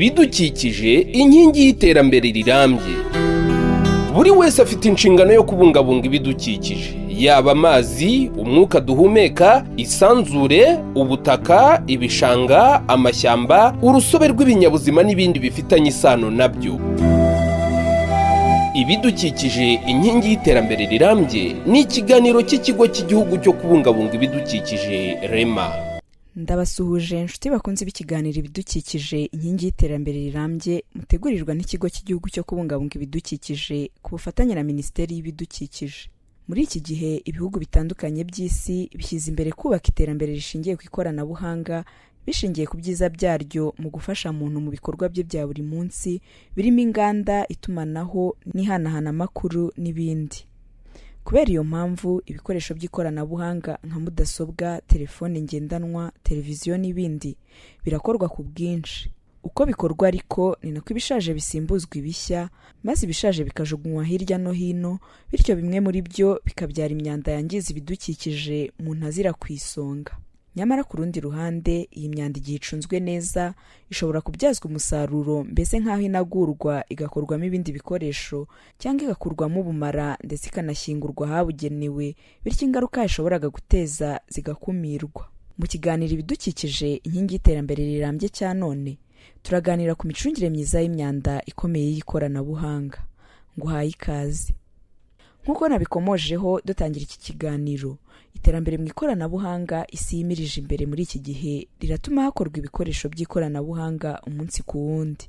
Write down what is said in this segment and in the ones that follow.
Ibidukikije inkingi y'iterambere rirambye. Buri wese afite inshingano yo kubungabunga ibidukikije, yaba amazi, umwuka duhumeka, isanzure, ubutaka, ibishanga, amashyamba, urusobe rw'ibinyabuzima n'ibindi bifitanye isano nabyo. Ibidukikije inkingi y'iterambere rirambye ni ikiganiro cy'ikigo cy'igihugu cyo kubungabunga ibidukikije REMA. Ndabasuhuje inshuti bakunze b'ikiganiro ibidukikije inkingi y'iterambere rirambye mutegurirwa n'ikigo cy'igihugu cyo kubungabunga ibidukikije ku bufatanye na Minisiteri y'Ibidukikije. Muri iki gihe ibihugu bitandukanye by'isi bishyize imbere kubaka iterambere rishingiye ku ikoranabuhanga bishingiye ku byiza byaryo mu gufasha muntu mu bikorwa bye bya buri munsi birimo inganda, itumanaho n'ihanahanamakuru n'ibindi. Kubera iyo mpamvu ibikoresho by'ikoranabuhanga nka mudasobwa, telefone ngendanwa, televiziyo n'ibindi birakorwa ku bwinshi. Uko bikorwa ariko ni nako ibishaje bisimbuzwa ibishya, maze ibishaje bikajugunywa hirya no hino, bityo bimwe muri byo bikabyara imyanda yangiza ibidukikije umuntu azira ku isonga. Nyamara ku rundi ruhande iyi myanda igihe icunzwe neza ishobora kubyazwa umusaruro, mbese nk'aho inagurwa igakorwamo ibindi bikoresho cyangwa igakurwamo ubumara ndetse ikanashyingurwa ahabugenewe, bityo ingaruka yashoboraga guteza zigakumirwa. Mu kiganiro ibidukikije inkingi y'iterambere rirambye cya none turaganira ku micungire myiza y'imyanda ikomeye y'ikoranabuhanga. Nguhaye ikaze. Nk'uko nabikomojeho dutangira iki kiganiro, iterambere mu ikoranabuhanga isi yimirije imbere muri iki gihe riratuma hakorwa ibikoresho by'ikoranabuhanga umunsi ku wundi.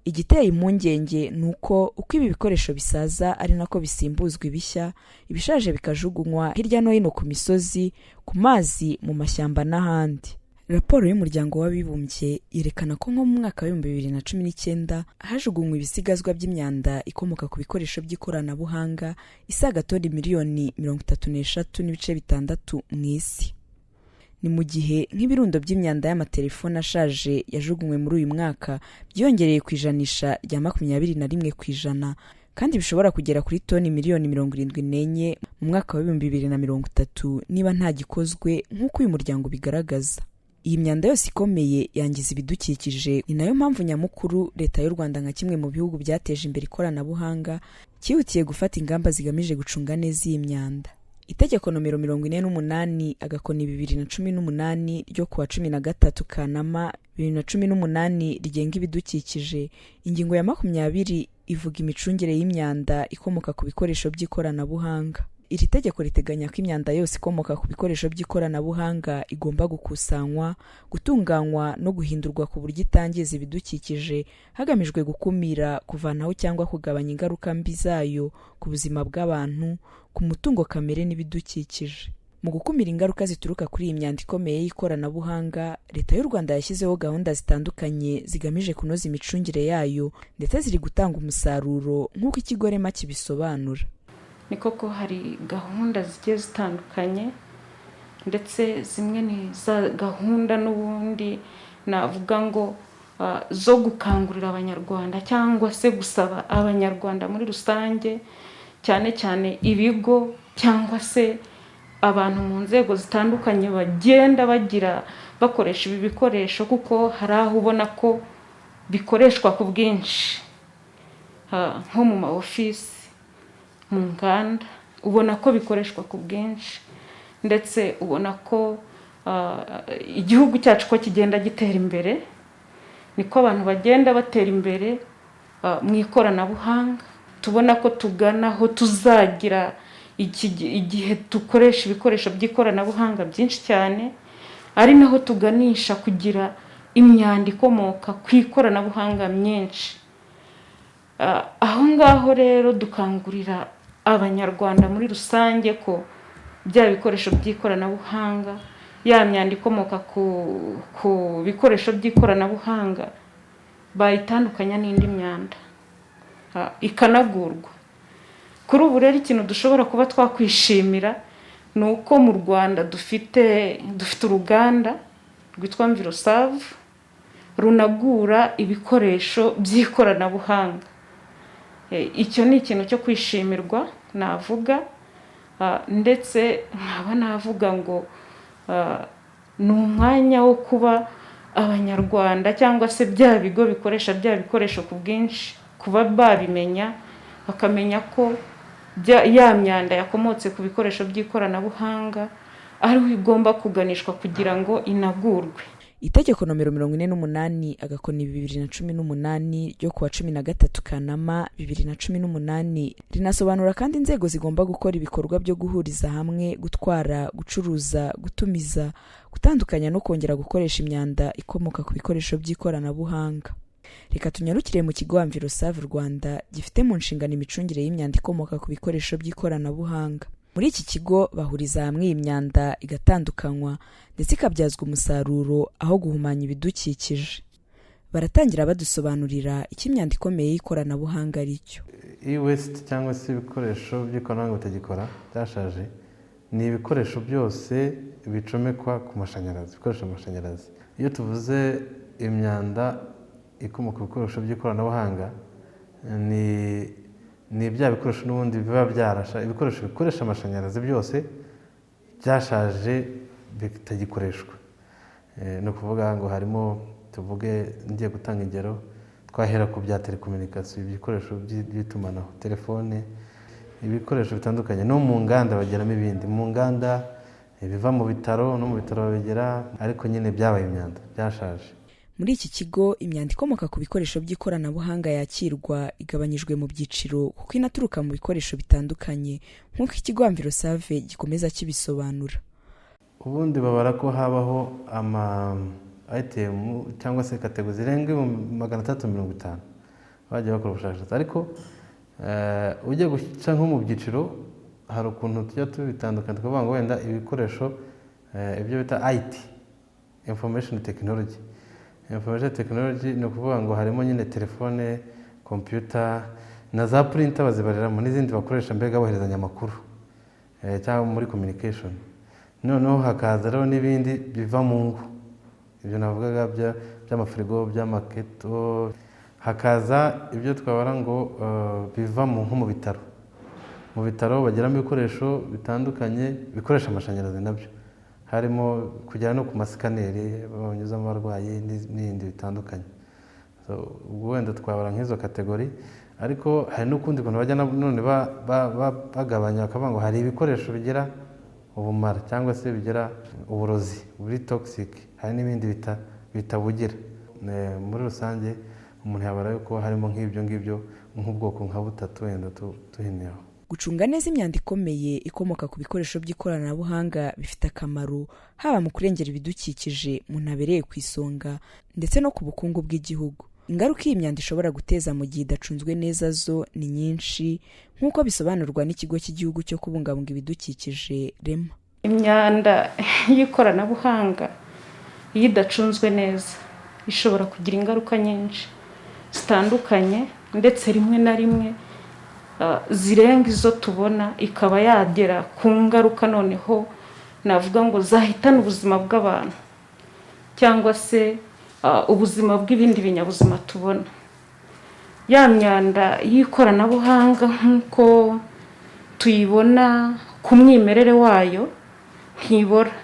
Igiteye impungenge ni uko ibi bikoresho bisaza ari nako bisimbuzwa ibishya, ibishaje bikajugunywa hirya no hino ku misozi, ku mazi, mu mashyamba n'ahandi. Raporo y'umuryango w'abibumbye yerekana ko nko mu mwaka wa 2019 hajugunywe ibisigazwa by'imyanda ikomoka ku bikoresho by'ikoranabuhanga isaga toni miliyoni 33.6 mu isi. Ni mu gihe nk'ibirundo by'imyanda y'amatelefone ashaje yajugunywe muri uyu mwaka byongereye ku ijanisha rya 21%, kandi bishobora kugera kuri toni miliyoni 74 mu mwaka wa 2030 niba nta gikozwe nk'uko uyu muryango bigaragaza. Iyi myanda yose ikomeye yangiza ibidukikije, ni nayo mpamvu nyamukuru Leta y'u Rwanda nka kimwe mu bihugu byateje imbere ikoranabuhanga cyihutiye gufata ingamba zigamije gucunga neza iyi myanda. Itegeko nomero 48/2018 ryo kuwa 13 Kanama 2018 rigenga ibidukikije, ingingo ya 20 ivuga imicungire y'imyanda ikomoka ku bikoresho by'ikoranabuhanga. Iri tegeko riteganya ko imyanda yose ikomoka ku bikoresho by'ikoranabuhanga igomba gukusanywa, gutunganywa no guhindurwa ku buryo itangiza ibidukikije hagamijwe gukumira, kuvanaho cyangwa kugabanya ingaruka mbi zayo ku buzima bw'abantu, ku mutungo kamere n'ibidukikije. Mu gukumira ingaruka zituruka kuri iyi myanda ikomeye y'ikoranabuhanga, Leta y'u Rwanda yashyizeho gahunda zitandukanye zigamije kunoza imicungire yayo ndetse ziri gutanga umusaruro nk'uko ikigo REMA kibisobanura. Ni koko hari gahunda zigiye zitandukanye, ndetse zimwe ni za gahunda n'ubundi navuga ngo zo gukangurira abanyarwanda cyangwa se gusaba abanyarwanda muri rusange, cyane cyane ibigo cyangwa se abantu mu nzego zitandukanye bagenda bakoresha ibi bikoresho, kuko hari aho ubona ko bikoreshwa ku bwinshi, nko mu maofisi, mu nganda ubona ko bikoreshwa ku bwinshi, ndetse ubona ko igihugu cyacu ko kigenda gitera imbere, niko abantu bagenda batera imbere mu ikoranabuhanga. Tubona ko tugana aho tuzagira igihe dukoresha ibikoresho by'ikoranabuhanga byinshi cyane, ari naho tuganisha kugira imyanda ikomoka ku ikoranabuhanga myinshi. Aho ngaho rero dukangurira abanyarwanda muri rusange ko bya bikoresho by'ikoranabuhanga, ya myanda ikomoka ku bikoresho by'ikoranabuhanga bayitandukanya n'indi myanda, ikanagurwa. Kuri ubu rero ikintu dushobora kuba twakwishimira ni uko mu Rwanda dufite uruganda rwitwa Envirosave runagura ibikoresho by'ikoranabuhanga. Icyo ni ikintu cyo kwishimirwa navuga, ndetse nkaba navuga ngo ni umwanya wo kuba abanyarwanda cyangwa se bya bigo bikoresha bya bikoresho ku bwinshi kuba babimenya, bakamenya ko ya myanda yakomotse ku bikoresho by'ikoranabuhanga ariho igomba kuganishwa kugira ngo inagurwe. Itegeko nomero 48 agakoni 2018 ryo kuwa 13 Kanama 2018 rinasobanura kandi inzego zigomba gukora ibikorwa byo guhuriza hamwe, gutwara, gucuruza, gutumiza, gutandukanya no kongera gukoresha imyanda ikomoka ku bikoresho by'ikoranabuhanga. Reka tunyarukire mu kigo Envirosave Rwanda gifite mu nshingano imicungire y'imyanda ikomoka ku bikoresho by'ikoranabuhanga. Muri iki kigo bahuriza hamwe imyanda igatandukanywa ndetse ikabyazwa umusaruro aho guhumanya ibidukikije. Baratangira badusobanurira icyo imyanda ikomeye y'ikoranabuhanga ari cyo. E-waste cyangwa se ibikoresho by'ikoranabuhanga bitagikora byashaje ni ibikoresho byose bicomekwa ku mashanyarazi, bikoresha amashanyarazi. Iyo tuvuze imyanda ikomoka ku bikoresho by'ikoranabuhanga ni bya bikoresho n'ubundi biba byarasha, ibikoresho bikoresha amashanyarazi byose byashaje bitagikoreshwa. No kuvuga ngo harimo, tuvuge ngiye gutanga ingero, twahera ku bya telekomunikasiyo, ibikoresho by'itumanaho, telefone, ibikoresho bitandukanye. No mu nganda bageramo ibindi, mu nganda biva mu bitaro, no mu bitaro babigera, ariko nyine byabaye imyanda byashaje. Muri iki kigo imyanda ikomoka ku bikoresho by'ikoranabuhanga yakirwa igabanyijwe mu byiciro kuko inaturuka mu bikoresho bitandukanye nk'uko ikigo Envirosave gikomeza kibisobanura. Ubundi babara ko habaho ama item cyangwa se kategori zirenga 350 bagiye bakora ubushakashatsi, ariko ujye guca nko mu byiciro hari ukuntu tujya tubitandukana tukavuga ngo wenda ibikoresho ibyo bita IT, information technology. Information technology ni ukuvuga ngo harimo nyine telefone, computer na za printer bazibariramo n'izindi bakoresha mbega boherezanya amakuru cyangwa muri communication. Noneho hakaza rero n'ibindi biva mu ngo, ibyo navugaga by'amafirigo, by'amaketo. Hakaza ibyo twabara ngo biva nko mu bitaro. Mu bitaro bagiramo ibikoresho bitandukanye bikoresha amashanyarazi nabyo, harimo kujyana no ku masikaneri banyuzamo abarwayi n'ibindi bitandukanye. Ubwo wenda twabara nk'izo kategori, ariko hari n'ukundi kuntu bajya none bagabanya bakavuga ngo hari ibikoresho bigira ubumara cyangwa se bigira uburozi buri toxic, hari n'ibindi bitabugira. Muri rusange umuntu yabara yuko harimo nk'ibyo ngibyo nk'ubwoko nka butatu wenda tuhineho. Gucunga neza imyanda ikomeye ikomoka ku bikoresho by'ikoranabuhanga bifite akamaro haba mu kurengera ibidukikije mu ntabereye ku isonga ndetse no ku bukungu bw'igihugu. Ingaruka iyi myanda ishobora guteza mu gihe idacunzwe neza zo ni nyinshi nk'uko bisobanurwa n'ikigo cy'igihugu cyo kubungabunga ibidukikije REMA. Imyanda y'ikoranabuhanga iyo idacunzwe neza ishobora kugira ingaruka nyinshi zitandukanye ndetse rimwe na rimwe zirenga izo tubona, ikaba yagera ku ngaruka noneho navuga ngo zahitana ubuzima bw'abantu cyangwa se ubuzima bw'ibindi binyabuzima tubona. Ya myanda y'ikoranabuhanga nk'uko tuyibona ku mwimerere wayo ntibora.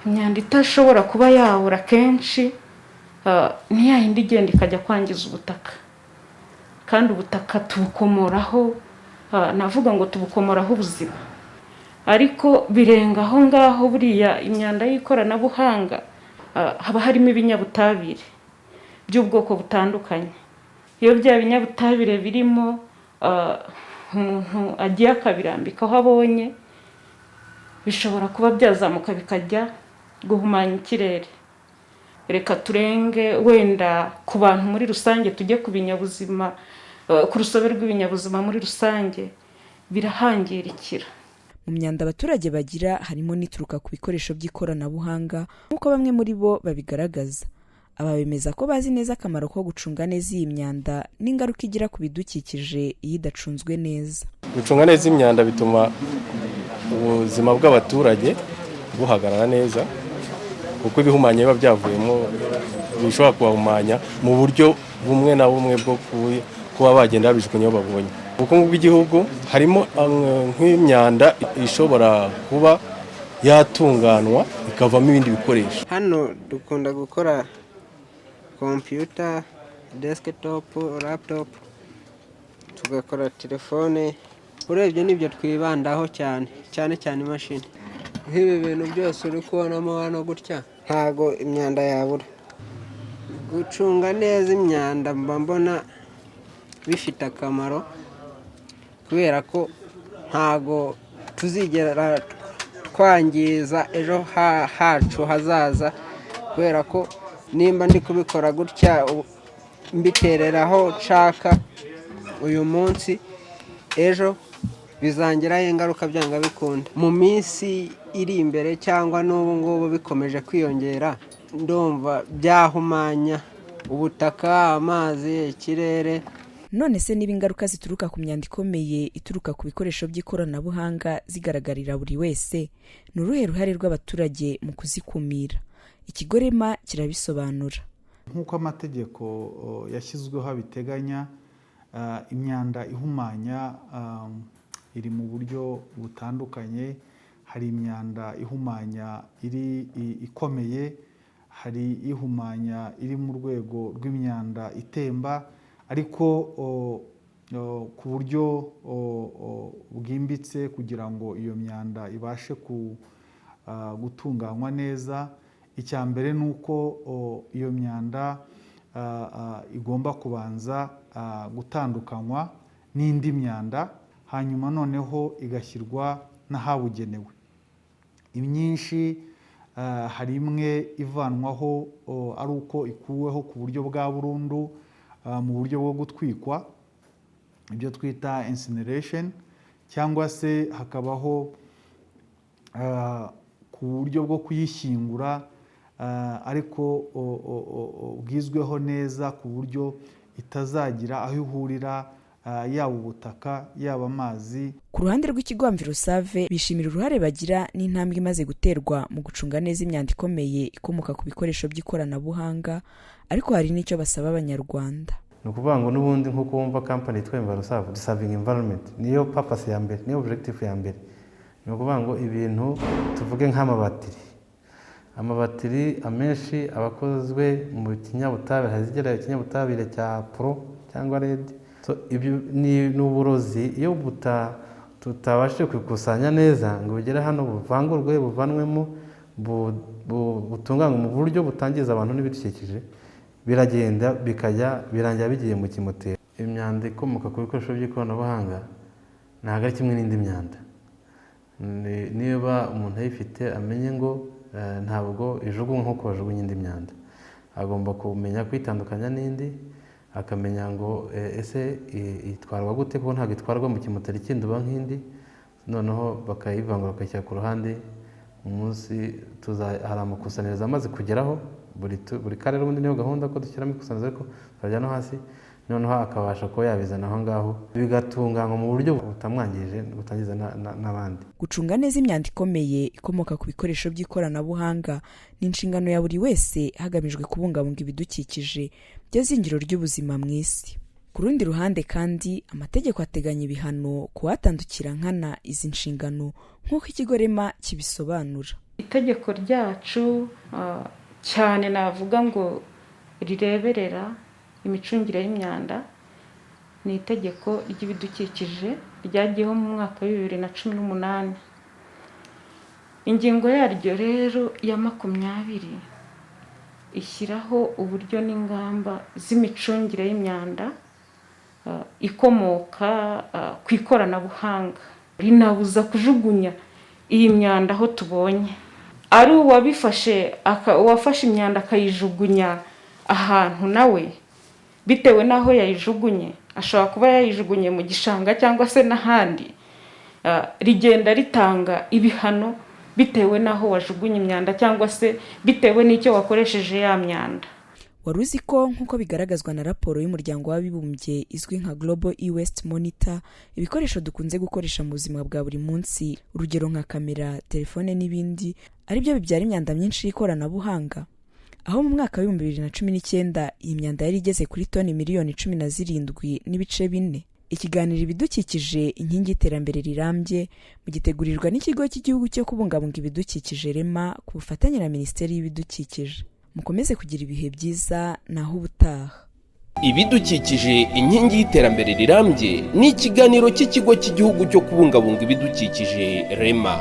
Imyanda itashobora kuba yabura kenshi ni ya yindi igenda ikajya kwangiza ubutaka, kandi ubutaka tubukomoraho, navuga ngo tubukomoraho ubuzima. Ariko birenga aho ngaho, buriya imyanda y'ikoranabuhanga haba harimo ibinyabutabire by'ubwoko butandukanye. Iyo bya binyabutabire birimo umuntu agiye akabirambika aho abonye, bishobora kuba byazamuka bikajya guhumanya ikirere. Reka turenge wenda ku bantu muri rusange, tujye ku binyabuzima, ku rusobe rw'ibinyabuzima muri rusange birahangirikira. Mu myanda abaturage bagira harimo n'ituruka ku bikoresho by'ikoranabuhanga nk'uko bamwe muri bo babigaragaza. Aba bemeza ko bazi neza akamaro ko gucunga neza iyi myanda n'ingaruka igira ku bidukikije iyo idacunzwe neza. Gucunga neza imyanda bituma ubuzima bw'abaturage buhagarara neza, kuko ibihumanya biba byavuyemo bishobora kubahumanya mu buryo bumwe na bumwe bwo kuba bagenda babijugunya aho babonye. Ubukungu bw'igihugu harimo nk'imyanda ishobora kuba yatunganwa ikavamo ibindi bikoresho. Hano dukunda gukora computer, desktop, laptop, tugakora telefone. Urebye nibyo twibandaho cyane imashini. Nk'ibi bintu byose uri kubonamo hano gutya ntago imyanda yabura. Gucunga neza imyanda mbona bifite akamaro, kubera ko ntago tuzigera twangiza ejo hacu hazaza, kubera ko nimba ndi kubikora gutya mbitereraho nshaka uyu munsi, ejo bizangiraho ingaruka byanga bikunda. Mu minsi iri imbere cyangwa n'ubu ngubu bikomeje kwiyongera, ndumva byahumanya ubutaka, amazi, ikirere. None se niba ingaruka zituruka ku myanda ikomeye ituruka ku bikoresho by'ikoranabuhanga zigaragarira buri wese, ni uruhe ruhare rw'abaturage mu kuzikumira? Ikigo REMA kirabisobanura. Nk'uko amategeko yashyizweho abiteganya, imyanda ihumanya iri mu buryo butandukanye. Hari imyanda ihumanya iri ikomeye, hari ihumanya iri mu rwego rw'imyanda itemba, ariko ku buryo bwimbitse kugira ngo iyo myanda ibashe gutunganywa neza. Icya mbere ni uko iyo myanda igomba kubanza gutandukanywa n'indi myanda, hanyuma noneho igashyirwa n'ahabugenewe. Imyinshi hari imwe ivanwaho ari uko ikuweho ku buryo bwa burundu mu buryo bwo gutwikwa, ibyo twita incineration, cyangwa se hakabaho ku buryo bwo kuyishyingura ariko bwizweho neza ku buryo itazagira aho ihurira yaba ubutaka yaba amazi. Ku ruhande rw'ikigo Amvirosave bishimira uruhare bagira n'intambwe imaze guterwa mu gucunga neza imyanda ikomeye ikomoka ku bikoresho by'ikoranabuhanga, ariko hari n'icyo basaba Abanyarwanda. Ni ukuvuga ngo n'ubundi nk'uko wumva kampani yitwa Amvirosave, serving environment, niyo purpose ya mbere, niyo objective ya mbere. Ni ukuvuga ngo ibintu tuvuge amabatiri amenshi abakozwe mu kinyabutabire, hazigera ikinyabutabire cya Pro cyangwa Red. Ibyo ni uburozi iyo tutabashije kubikusanya neza ngo bigere hano buvangurwe buvanwemo butunganywe mu buryo butangiza abantu n'ibidukikije, biragenda birangira bigiye mu kimoteri. Imyanda ikomoka ku bikoresho by'ikoranabuhanga ntabwo ari kimwe n'indi myanda. Niba umuntu ayifite amenye ngo ntabwo ijugunywa nk'uko bajugunya indi myanda, agomba kumenya kwitandukanya n'indi, akamenya ngo ese itwarwa gute, kuko ntabwo itwarwa mu kimoteri cy'induba nk'indi, noneho bakayivangura bakayishyira ku ruhande. Umunsi hari amakusanyirizo amaze kugeraho, buri karere ubundi niyo gahunda ko dushyiramo ikusanyirizo, ariko tukajya no hasi, noneho akabasha kuba yabizana aho ngaho bigatunganywa mu buryo butamwangije butangiza n'abandi. Gucunga neza imyanda ikomeye ikomoka ku bikoresho by'ikoranabuhanga ni inshingano ya buri wese hagamijwe kubungabunga ibidukikije byo zingiro ry'ubuzima mu isi. Ku rundi ruhande kandi amategeko ateganya ibihano ku watandukira nkana izi nshingano nk'uko ikigo REMA kibisobanura. Itegeko ryacu cyane navuga ngo rireberera imicungire y'imyanda ni itegeko ry'ibidukikije ryagiyeho mu mwaka wa 2018. Ingingo yaryo rero ya 20 ishyiraho uburyo n'ingamba z'imicungire y'imyanda ikomoka ku ikoranabuhanga, rinabuza kujugunya iyi myanda aho tubonye. Ari uwafashe imyanda akayijugunya ahantu nawe bitewe n'aho yayijugunye, ashobora kuba yayijugunye mu gishanga cyangwa se n'ahandi, rigenda ritanga ibihano bitewe n'aho wajugunye imyanda cyangwa se bitewe n'icyo wakoresheje ya myanda. Wari uzi ko nk'uko bigaragazwa na raporo y'umuryango w'abibumbye izwi nka Global E-Waste Monitor, ibikoresho dukunze gukoresha mu buzima bwa buri munsi, urugero nka kamera, telefone n'ibindi, ari byo bibyara imyanda myinshi y'ikoranabuhanga? Aho mu mwaka wa 2019 iyi myanda yari igeze kuri toni miliyoni 17.4. ikiganiro ibidukikije inkingi y'iterambere rirambye mugitegurirwa n'ikigo cy'igihugu cyo kubungabunga ibidukikije REMA ku bufatanye na Minisiteri y'Ibidukikije. Mukomeze kugira ibihe byiza naho ubutaha. Ibidukikije inkingi y'iterambere rirambye ni ikiganiro cy'ikigo cy'igihugu cyo kubungabunga ibidukikije REMA.